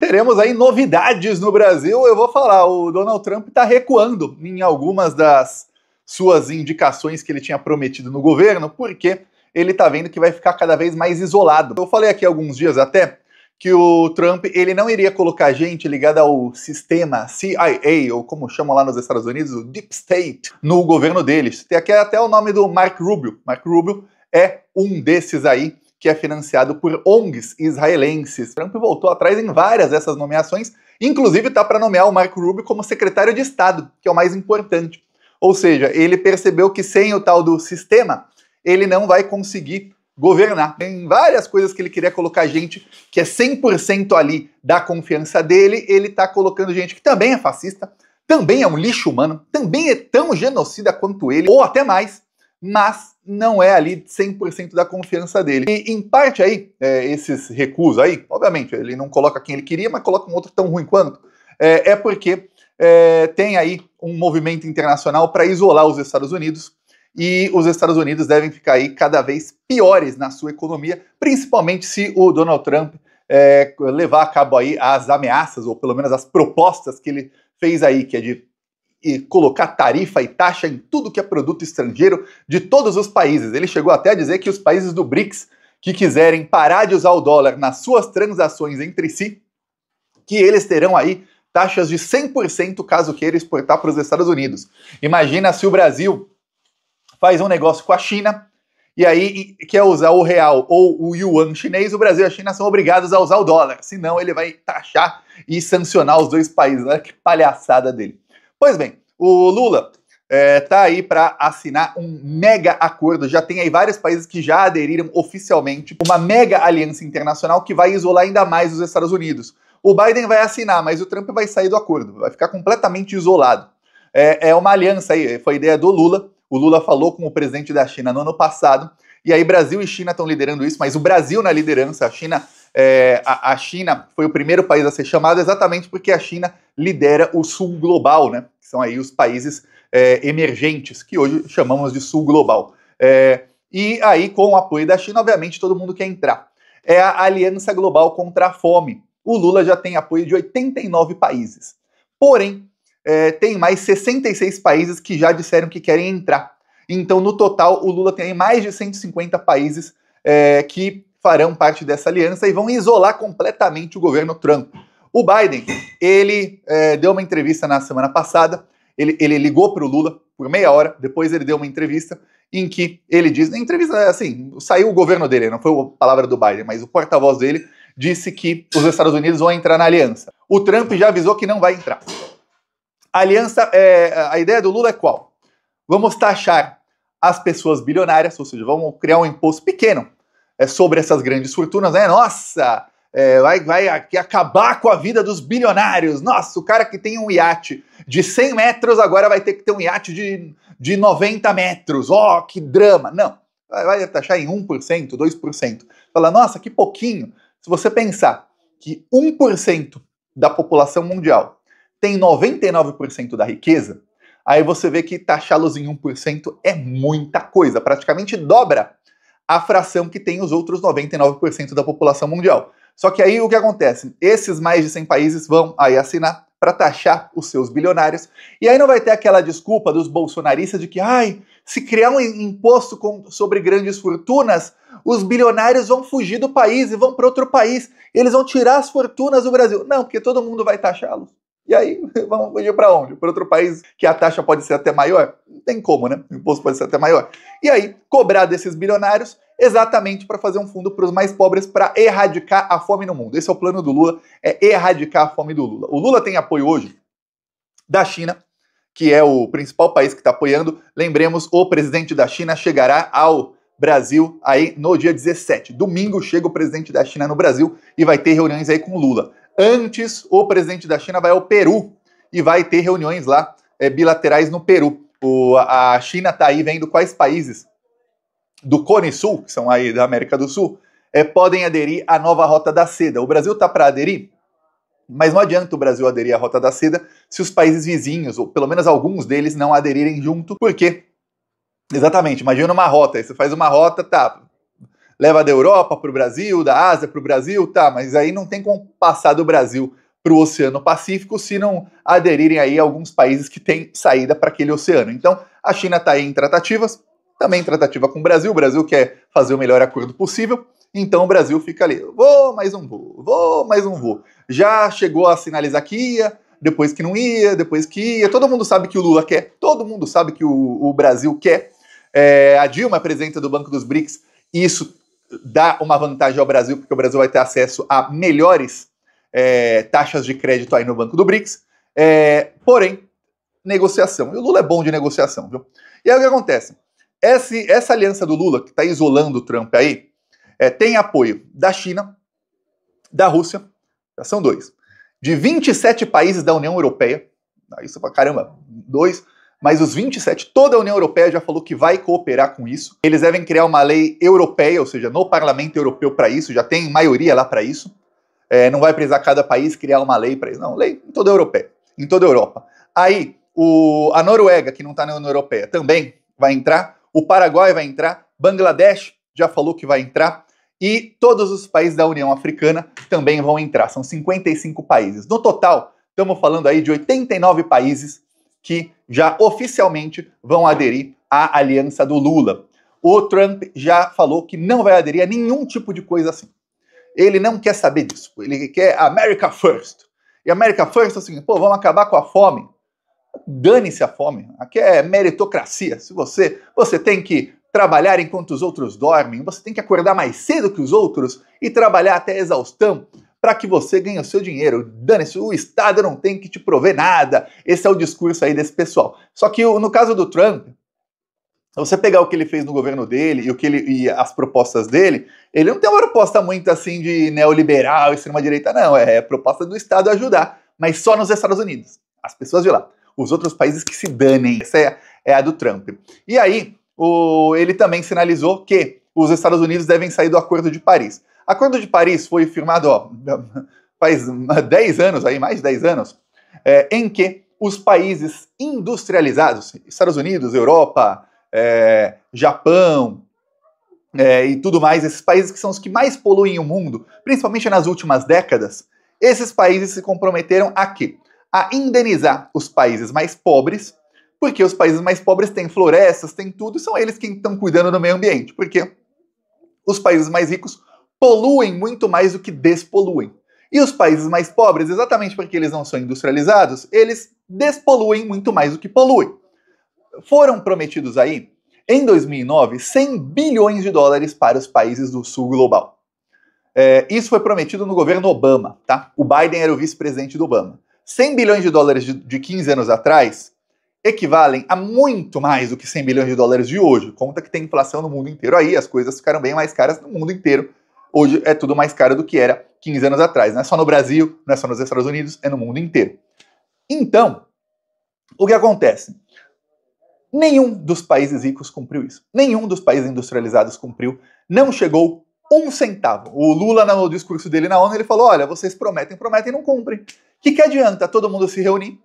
teremos aí novidades no Brasil. Eu vou falar, o Donald Trump está recuando em algumas das suas indicações que ele tinha prometido no governo, porque ele está vendo que vai ficar cada vez mais isolado. Eu falei aqui alguns dias até que o Trump ele não iria colocar gente ligada ao sistema CIA, ou como chamam lá nos Estados Unidos, o Deep State, no governo deles. Tem aqui até o nome do Marco Rubio. Marco Rubio é um desses aí que é financiado por ONGs israelenses. Trump voltou atrás em várias dessas nomeações, inclusive está para nomear o Marco Rubio como secretário de Estado, que é o mais importante. Ou seja, ele percebeu que sem o tal do sistema, ele não vai conseguir governar. Tem várias coisas que ele queria colocar gente que é 100% ali da confiança dele, ele está colocando gente que também é fascista, também é um lixo humano, também é tão genocida quanto ele, ou até mais, mas não é ali 100% da confiança dele. E, em parte aí, esses recusos aí, obviamente, ele não coloca quem ele queria, mas coloca um outro tão ruim quanto, porque tem aí um movimento internacional para isolar os Estados Unidos, e os Estados Unidos devem ficar aí cada vez piores na sua economia, principalmente se o Donald Trump levar a cabo aí as ameaças, ou pelo menos as propostas que ele fez aí, que é de colocar tarifa e taxa em tudo que é produto estrangeiro de todos os países. Ele chegou até a dizer que os países do BRICS que quiserem parar de usar o dólar nas suas transações entre si, que eles terão aí taxas de 100% caso queira exportar para os Estados Unidos. Imagina se o Brasil faz um negócio com a China e aí quer usar o real ou o yuan chinês, o Brasil e a China são obrigados a usar o dólar, senão ele vai taxar e sancionar os dois países. Olha que palhaçada dele. Pois bem, o Lula tá aí para assinar um mega acordo, já tem aí vários países que já aderiram oficialmente, uma mega aliança internacional que vai isolar ainda mais os Estados Unidos. O Biden vai assinar, mas o Trump vai sair do acordo, vai ficar completamente isolado. É uma aliança aí, foi ideia do Lula. O Lula falou com o presidente da China no ano passado, e aí Brasil e China estão liderando isso, mas o Brasil na liderança, a China foi o primeiro país a ser chamado exatamente porque a China lidera o Sul Global, né? Que são aí os países emergentes, que hoje chamamos de Sul Global. E aí, com o apoio da China, obviamente, todo mundo quer entrar. É a Aliança Global contra a Fome. O Lula já tem apoio de 89 países. Porém, tem mais 66 países que já disseram que querem entrar. Então, no total, o Lula tem mais de 150 países que farão parte dessa aliança e vão isolar completamente o governo Trump. O Biden, ele deu uma entrevista na semana passada, ele ligou para o Lula por meia hora, depois ele deu uma entrevista em que ele diz, na entrevista assim, saiu o governo dele, não foi a palavra do Biden, mas o porta-voz dele disse que os Estados Unidos vão entrar na aliança. O Trump já avisou que não vai entrar. A aliança, a ideia do Lula é qual? Vamos taxar as pessoas bilionárias, ou seja, vamos criar um imposto pequeno sobre essas grandes fortunas, né? Nossa, vai acabar com a vida dos bilionários. Nossa, o cara que tem um iate de 100 metros agora vai ter que ter um iate de 90 metros. Oh, que drama. Não, vai taxar em 1%, 2%. Fala, nossa, que pouquinho. Se você pensar que 1% da população mundial tem 99% da riqueza, aí você vê que taxá-los em 1% é muita coisa, praticamente dobra a fração que tem os outros 99% da população mundial. Só que aí o que acontece? Esses mais de 100 países vão aí assinar para taxar os seus bilionários, e aí não vai ter aquela desculpa dos bolsonaristas de que, se criar um imposto sobre grandes fortunas, os bilionários vão fugir do país e vão para outro país, eles vão tirar as fortunas do Brasil. Não, porque todo mundo vai taxá-los. E aí, vamos fugir para onde? Para outro país que a taxa pode ser até maior? Não tem como, né? O imposto pode ser até maior. E aí, cobrar desses bilionários exatamente para fazer um fundo para os mais pobres para erradicar a fome no mundo. Esse é o plano do Lula, é erradicar a fome do Lula. O Lula tem apoio hoje da China, que é o principal país que está apoiando. Lembremos, o presidente da China chegará ao Brasil aí no dia 17. Domingo chega o presidente da China no Brasil e vai ter reuniões aí com o Lula. Antes, o presidente da China vai ao Peru e vai ter reuniões lá bilaterais no Peru. A China está aí vendo quais países do Cone Sul, que são aí da América do Sul, podem aderir à nova Rota da Seda. O Brasil está para aderir, mas não adianta o Brasil aderir à Rota da Seda se os países vizinhos, ou pelo menos alguns deles, não aderirem junto, porque, exatamente, imagina uma rota, aí você faz uma rota, tá, leva da Europa para o Brasil, da Ásia para o Brasil, tá, mas aí não tem como passar do Brasil para o Oceano Pacífico se não aderirem aí alguns países que têm saída para aquele oceano. Então, a China está aí em tratativas, também em tratativa com o Brasil quer fazer o melhor acordo possível, então o Brasil fica ali, vou mais um voo. Já chegou a sinalizar que ia, depois que não ia, depois que ia, todo mundo sabe que o Lula quer, todo mundo sabe que o Brasil quer, a Dilma é presidenta do Banco dos BRICS, e isso dá uma vantagem ao Brasil, porque o Brasil vai ter acesso a melhores taxas de crédito aí no Banco do BRICS, porém, negociação. E o Lula é bom de negociação, viu? E aí o que acontece? Essa aliança do Lula, que está isolando o Trump aí, tem apoio da China, da Rússia, já são 2, de 27 países da União Europeia, isso pra caramba, 2, mas os 27, toda a União Europeia já falou que vai cooperar com isso. Eles devem criar uma lei europeia, ou seja, no Parlamento Europeu para isso, já tem maioria lá para isso. Não vai precisar cada país criar uma lei para isso, não, lei em toda a Europeia, em toda a Europa. Aí, a Noruega, que não está na União Europeia, também vai entrar, o Paraguai vai entrar, Bangladesh já falou que vai entrar, e todos os países da União Africana também vão entrar, são 55 países. No total, estamos falando aí de 89 países que já oficialmente vão aderir à aliança do Lula. O Trump já falou que não vai aderir a nenhum tipo de coisa assim. Ele não quer saber disso, ele quer America First. E America First é o seguinte, vamos acabar com a fome. Dane-se a fome, aqui é meritocracia. Se você tem que trabalhar enquanto os outros dormem, você tem que acordar mais cedo que os outros e trabalhar até a exaustão para que você ganhe o seu dinheiro. Dane-se, o Estado não tem que te prover nada. Esse é o discurso aí desse pessoal. Só que no caso do Trump, se você pegar o que ele fez no governo dele e as propostas dele, ele não tem uma proposta muito assim de neoliberal, extrema-direita, não. É a proposta do Estado ajudar, mas só nos Estados Unidos. As pessoas de lá. Os outros países que se danem. Essa é a do Trump. E aí, ele também sinalizou que os Estados Unidos devem sair do Acordo de Paris. O Acordo de Paris foi firmado faz 10 anos, aí, mais de 10 anos, em que os países industrializados, Estados Unidos, Europa, Japão e tudo mais, esses países que são os que mais poluem o mundo, principalmente nas últimas décadas, esses países se comprometeram a quê? A indenizar os países mais pobres, porque os países mais pobres têm florestas, têm tudo, e são eles quem estão cuidando do meio ambiente, porque os países mais ricos poluem muito mais do que despoluem. E os países mais pobres, exatamente porque eles não são industrializados, eles despoluem muito mais do que poluem. Foram prometidos aí, em 2009, 100 bilhões de dólares para os países do sul global. Isso foi prometido no governo Obama, tá? O Biden era o vice-presidente do Obama. 100 bilhões de dólares de 15 anos atrás equivalem a muito mais do que 100 bilhões de dólares de hoje. Conta que tem inflação no mundo inteiro aí, as coisas ficaram bem mais caras no mundo inteiro. Hoje é tudo mais caro do que era 15 anos atrás. Não é só no Brasil, não é só nos Estados Unidos, é no mundo inteiro. Então, o que acontece? Nenhum dos países ricos cumpriu isso. Nenhum dos países industrializados cumpriu. Não chegou um centavo. O Lula, no discurso dele na ONU, ele falou, olha, vocês prometem e não cumprem. O que adianta todo mundo se reunir,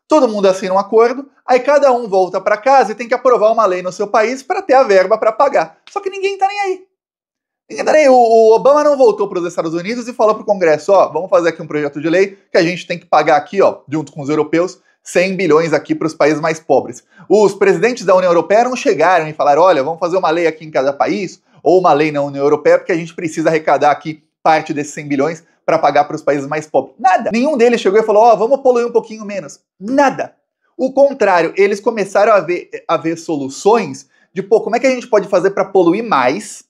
todo mundo assina um acordo, aí cada um volta para casa e tem que aprovar uma lei no seu país para ter a verba para pagar. Só que ninguém tá nem aí. O Obama não voltou para os Estados Unidos e falou para o Congresso, vamos fazer aqui um projeto de lei que a gente tem que pagar aqui, junto com os europeus, 100 bilhões aqui para os países mais pobres. Os presidentes da União Europeia não chegaram e falaram, olha, vamos fazer uma lei aqui em cada país, ou uma lei na União Europeia, porque a gente precisa arrecadar aqui parte desses 100 bilhões para pagar para os países mais pobres. Nada. Nenhum deles chegou e falou, vamos poluir um pouquinho menos. Nada. O contrário, eles começaram a ver soluções de, como é que a gente pode fazer para poluir mais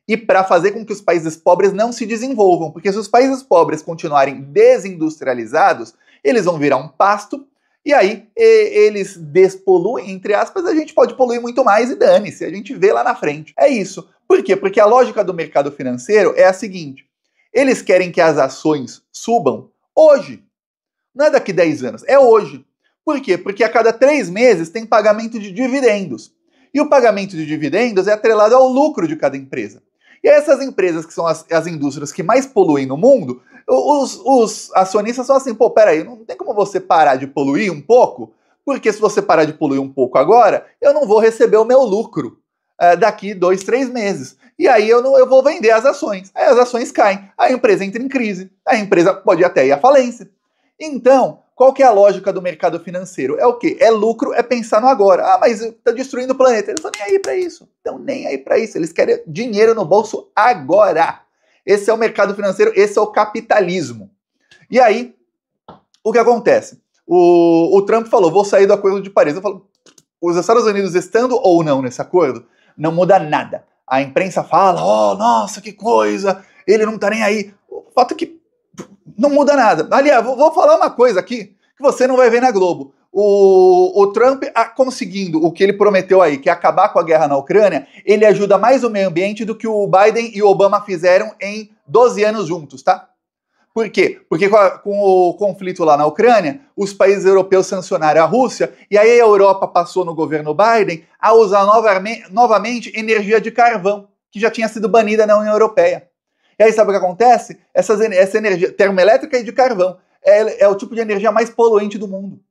e para fazer com que os países pobres não se desenvolvam. Porque se os países pobres continuarem desindustrializados, eles vão virar um pasto, e aí eles despoluem, entre aspas, a gente pode poluir muito mais e dane-se, a gente vê lá na frente. É isso. Por quê? Porque a lógica do mercado financeiro é a seguinte, eles querem que as ações subam hoje, não é daqui 10 anos, é hoje. Por quê? Porque a cada 3 meses tem pagamento de dividendos. E o pagamento de dividendos é atrelado ao lucro de cada empresa. E essas empresas que são as indústrias que mais poluem no mundo, os acionistas são assim, peraí, não tem como você parar de poluir um pouco? Porque se você parar de poluir um pouco agora, eu não vou receber o meu lucro daqui 2, 3 meses. e aí eu vou vender as ações. Aí as ações caem, a empresa entra em crise, a empresa pode até ir à falência. Então, qual que é a lógica do mercado financeiro? É o quê? É lucro, é pensar no agora. Ah, mas tá destruindo o planeta. Eles não estão nem aí para isso. Estão nem aí para isso. Eles querem dinheiro no bolso agora. Esse é o mercado financeiro, esse é o capitalismo. E aí, o que acontece? O Trump falou, vou sair do Acordo de Paris. Eu falo, os Estados Unidos estando ou não nesse acordo, não muda nada. A imprensa fala, oh, nossa, que coisa, ele não tá nem aí. O fato é que não muda nada. Aliás, vou falar uma coisa aqui que você não vai ver na Globo. O Trump conseguindo o que ele prometeu aí, que é acabar com a guerra na Ucrânia, ele ajuda mais o meio ambiente do que o Biden e o Obama fizeram em 12 anos juntos, tá? Por quê? Porque com o conflito lá na Ucrânia, os países europeus sancionaram a Rússia, e aí a Europa passou no governo Biden a usar novamente energia de carvão, que já tinha sido banida na União Europeia. E aí sabe o que acontece? Essa energia termoelétrica e de carvão é o tipo de energia mais poluente do mundo.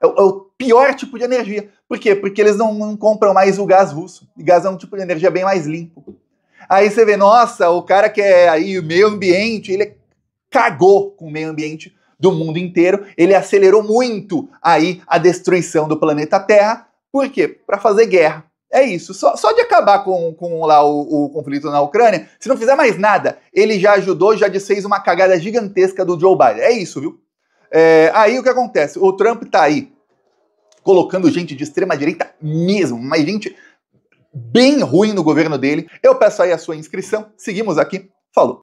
É o pior tipo de energia. Por quê? Porque eles não compram mais o gás russo. E gás é um tipo de energia bem mais limpo. Aí você vê, nossa, o cara que é aí o meio ambiente, ele cagou com o meio ambiente do mundo inteiro. Ele acelerou muito aí a destruição do planeta Terra. Por quê? Para fazer guerra. É isso. Só de acabar com lá o conflito na Ucrânia, se não fizer mais nada, ele já ajudou, já desfez uma cagada gigantesca do Joe Biden. É isso, viu? Aí o que acontece? O Trump tá aí colocando gente de extrema direita mesmo, mas gente bem ruim no governo dele. Eu peço aí a sua inscrição. Seguimos aqui. Falou!